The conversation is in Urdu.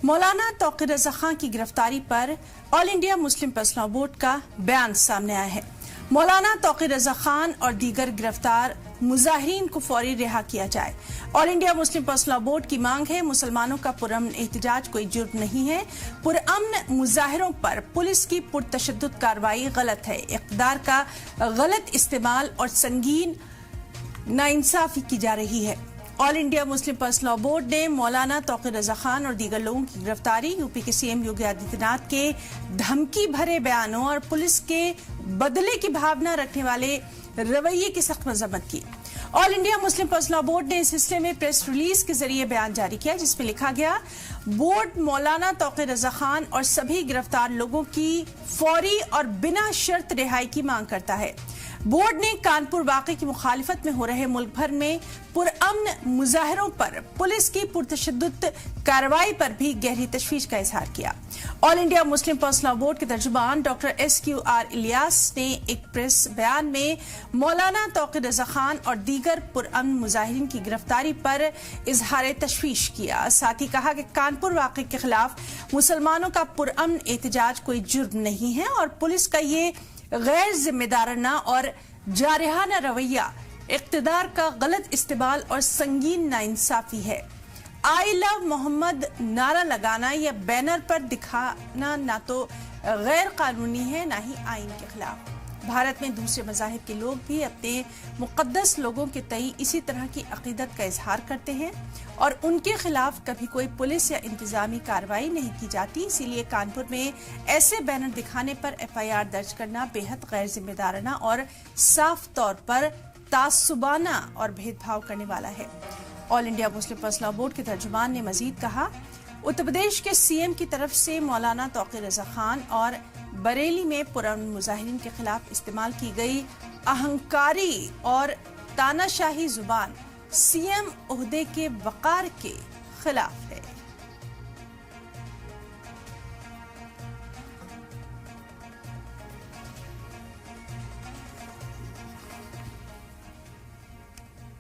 مولانا توقیر رضا خان کی گرفتاری پر All India Muslim Personal Law Board کا بیان سامنے آیا ہے۔ مولانا توقیر رضا خان اور دیگر گرفتار مظاہرین کو فوری رہا کیا جائے۔ All India Muslim Personal Law Board کی مانگ ہے، مسلمانوں کا پرامن احتجاج کوئی جرم نہیں ہے، پرامن مظاہروں پر پولیس کی پرتشدد کارروائی غلط ہے، اقتدار کا غلط استعمال اور سنگین ناانصافی کی جا رہی ہے۔ All India Muslim Personal Law Board نے مولانا توقیر رضا خان اور دیگر لوگوں کی گرفتاری، یو پی کے سی ایم یوگی آدتیہ ناتھ کے دھمکی بھرے بیانوں اور پولیس کے بدلے کی بھاونا رکھنے والے رویے کی سخت مذمت کی۔ All India Muslim Personal Law Board نے اس سلسلے میں پریس ریلیز کے ذریعے بیان جاری کیا، جس میں لکھا گیا: بورڈ مولانا توقیر رضا خان اور سبھی گرفتار لوگوں کی فوری اور بنا شرط رہائی کی مانگ کرتا ہے۔ بورڈ نے کانپور واقعے کی مخالفت میں ہو رہے ملک بھر میں پرامن مظاہروں پر پولیس کی پرتشدد کارروائی پر بھی گہری تشویش کا اظہار کیا۔ All India Muslim Personal Law Board کے ترجمان ڈاکٹر SQR الیاس نے ایک پریس بیان میں مولانا توقیر رضا خان اور دیگر پرامن مظاہرین کی گرفتاری پر اظہار تشویش کیا، ساتھ ہی کہا کہ کانپور واقعے کے خلاف مسلمانوں کا پرامن احتجاج کوئی جرم نہیں ہے اور پولیس کا یہ غیر ذمہ دارانہ اور جارحانہ رویہ اقتدار کا غلط استعمال اور سنگین ناانصافی ہے۔ آئی لو محمد نعرہ لگانا یا بینر پر دکھانا نہ تو غیر قانونی ہے، نہ ہی آئین کے خلاف۔ بھارت میں دوسرے مذاہب کے لوگ بھی اپنے مقدس لوگوں کے تئیں اسی طرح کی عقیدت کا اظہار کرتے ہیں اور ان کے خلاف کبھی کوئی پولیس یا انتظامی کارروائی نہیں کی جاتی، اسی لیے کانپور میں ایسے بینر دکھانے پر FIR درج کرنا بے حد غیر ذمہ دارانہ اور صاف طور پر تعصبانہ اور بھید بھاؤ کرنے والا ہے۔ All India Muslim Personal Law Board کے ترجمان نے مزید کہا: اتر پردیش کے CM کی طرف سے مولانا توقیر رضا خان اور بریلی میں پرامن مظاہرین کے خلاف استعمال کی گئی اہنکاری اور تاناشاہی زبان CM عہدے کے وقار کے خلاف ہے۔